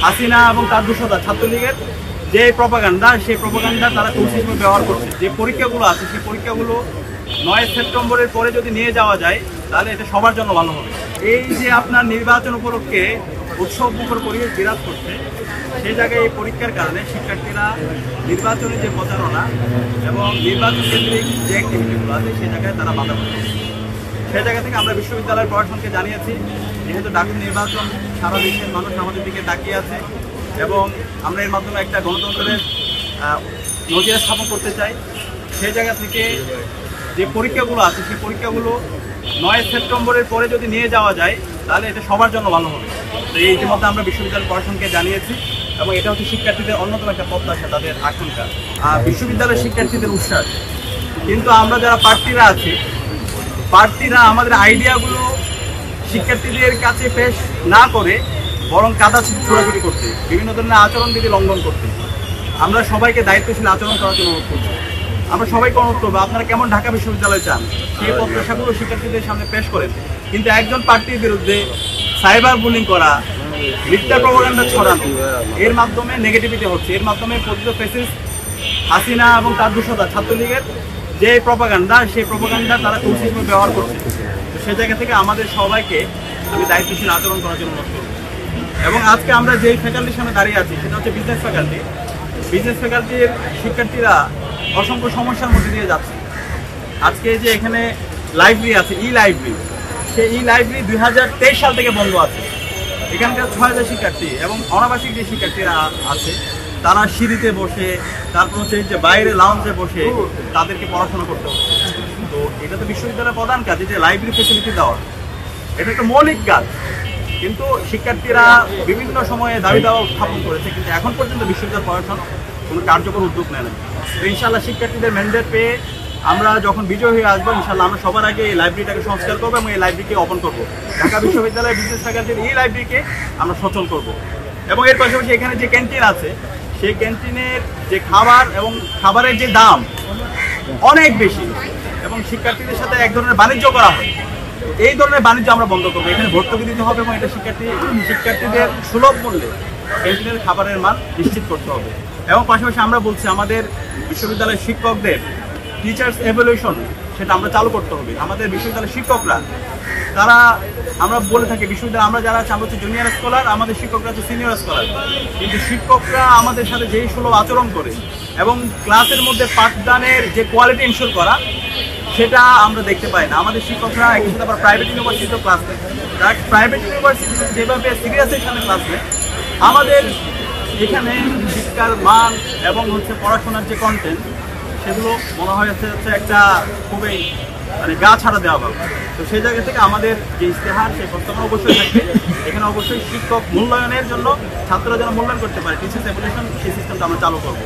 হাসিনা এবং তার দূষতা ছাত্রলীগের যে প্রপাগান্ডা, সেই প্রপাগান্ডা তারা টুলস হিসেবে ব্যবহার করছে। যে পরীক্ষাগুলো আছে সেই পরীক্ষাগুলো 9 সেপ্টেম্বরের পরে যদি নিয়ে যাওয়া যায় তাহলে এটা সবার জন্য ভালো হবে। এই যে আপনার নির্বাচন উপলক্ষে উৎসব মুখর পরিবেশ বিরাজ করছে, সেই জায়গায় এই পরীক্ষার কারণে শিক্ষার্থীরা নির্বাচনের যে প্রচারণা এবং নির্বাচন কেন্দ্রিক যে অ্যাক্টিভিটিগুলো আছে সেই জায়গায় তারা বাধা করছে। সেই জায়গা থেকে আমরা বিশ্ববিদ্যালয়ের প্রশাসনকে জানিয়েছি, যেহেতু ডাকসু নির্বাচন সারা দেশের মানুষ আমাদের দিকে তাকিয়ে আছে এবং আমরা এর মাধ্যমে একটা গণতন্ত্রের নজির স্থাপন করতে চাই। সেই জায়গা থেকে যে পরীক্ষাগুলো আছে সেই পরীক্ষাগুলো 9 সেপ্টেম্বরের পরে যদি নিয়ে যাওয়া যায় তাহলে এটা সবার জন্য ভালো হবে। তো এই ইতিমধ্যে আমরা বিশ্ববিদ্যালয় প্রশাসনকে জানিয়েছি এবং এটা হচ্ছে শিক্ষার্থীদের অন্যতম একটা প্রত্যাশা, তাদের আকাঙ্ক্ষা, বিশ্ববিদ্যালয়ের শিক্ষার্থীদের উৎসাহ। কিন্তু আমরা যারা প্রার্থীরা আমাদের আইডিয়াগুলো শিক্ষার্থীদের কাছে পেশ না করে বরং কাদা ছোড়াছুড়ি করতে, বিভিন্ন ধরনের আচরণবিধি লঙ্ঘন করতে, আমরা সবাইকে দায়িত্বশীল আচরণ করার জন্য অনুরোধ করছি। আমরা সবাইকে অনুরোধ করবো, আপনারা কেমন ঢাকা বিশ্ববিদ্যালয় চান সেই প্রত্যাশাগুলো শিক্ষার্থীদের সামনে পেশ করেন। কিন্তু একজন প্রার্থীর বিরুদ্ধে সাইবার বুলিং করা, মিথ্যা প্রপাগান্ডা ছড়ানো, এর মাধ্যমে নেগেটিভিটি হচ্ছে। এর মাধ্যমে প্রকৃত ফ্যাসিস্ট হাসিনা এবং তার দূষতা ছাত্রলীগের যে প্রপাগান্ডা, সেই প্রপাগান্ডা তারা টুলস হিসেবে ব্যবহার করছে। তো সে জায়গা থেকে আমাদের সবাইকে আমি দায়িত্বশীল আচরণ করার জন্য অনুরোধ করব। এবং আজকে আমরা যেই ফ্যাকাল্টির সামনে দাঁড়িয়ে আছি সেটা হচ্ছে বিজনেস ফ্যাকাল্টি। বিজনেস ফ্যাকাল্টির শিক্ষার্থীরা অসংখ্য সমস্যার মধ্যে দিয়ে যাচ্ছে। আজকে যে এখানে লাইব্রেরি আছে, লাইব্রেরি, সেই লাইব্রেরি 2023 সাল থেকে বন্ধ আছে। এখানকার 6000 শিক্ষার্থী এবং অনাবাসিক যে শিক্ষার্থীরা আছে তারা সিঁড়িতে বসে, তারপর হচ্ছে যে বাইরে লাউঞ্জে বসে তাদেরকে পড়াশোনা করতে হচ্ছে। তো এটা তো বিশ্ববিদ্যালয়ের প্রধান কাজ, যে লাইব্রেরি ফেসিলিটি দেওয়া, এটা একটা মৌলিক কাজ। কিন্তু শিক্ষার্থীরা বিভিন্ন সময়ে দাবি দাওয়া উত্থাপন করেছে, কিন্তু এখন পর্যন্ত বিশ্ববিদ্যালয় প্রশাসন কোনো কার্যকর উদ্যোগ নেয় না। তো ইনশাআল্লাহ শিক্ষার্থীদের ম্যান্ডেট পেয়ে আমরা যখন বিজয় হয়ে আসবো, ইনশাআল্লাহ আমরা সবার আগে এই লাইব্রেরিটাকে সংস্কার করবো এবং এই লাইব্রেরিকে ওপেন করবো। ঢাকা বিশ্ববিদ্যালয়ের বিজনেস ফ্যাকাল্টির এই লাইব্রেরিকে আমরা সচল করবো। এবং এর পাশাপাশি এখানে যে ক্যান্টিন আছে, সেই ক্যান্টিনের যে খাবার এবং খাবারের যে দাম অনেক বেশি এবং শিক্ষার্থীদের সাথে এক ধরনের বাণিজ্য করা হয়। এই ধরনের বাণিজ্য আমরা বন্ধ করবো। এখানে ভর্তুকি দিতে হবে এবং এটা শিক্ষার্থীদের সুলভ মূল্যে ক্যান্টিনের খাবারের মান নিশ্চিত করতে হবে। এবং পাশাপাশি আমরা বলছি, আমাদের বিশ্ববিদ্যালয়ের শিক্ষকদের টিচার্স এভ্যালুয়েশন সেটা আমরা চালু করতে হবে। আমাদের বিশ্ববিদ্যালয়ের শিক্ষকরা তারা, আমরা বলে থাকি বিশ্ববিদ্যালয় আমরা যারা আছে আমরা হচ্ছে জুনিয়র স্কলার, আমাদের শিক্ষকরা হচ্ছে সিনিয়র স্কলার। কিন্তু শিক্ষকরা আমাদের সাথে যেই সুলভ আচরণ করে এবং ক্লাসের মধ্যে পাঠদানের যে কোয়ালিটি ইনশিওর করা, সেটা আমরা দেখতে পাই না। আমাদের শিক্ষকরা একই সাথে আবার প্রাইভেট ইউনিভার্সিটিতেও ক্লাস নেয়। তার প্রাইভেট ইউনিভার্সিটিতে যেভাবে সিরিয়াসের সাথে ক্লাস নেয়, আমাদের এখানে শিক্ষার মান এবং হচ্ছে পড়াশোনার যে কন্টেন্ট, সেগুলো মনে হয় হচ্ছে একটা খুবই গা ছাড়া দেওয়া হবে। তো সেই জায়গা থেকে আমাদের যে ইশতেহার, সেই প্রস্তাবনা অবশ্যই থাকবে। এখানে অবশ্যই শিক্ষক মূল্যায়নের জন্য ছাত্ররা যেন মূল্যায়ন করতে পারে, টিচার্স এভ্যালুয়েশন, সেই সিস্টেমটা আমরা চালু করবো।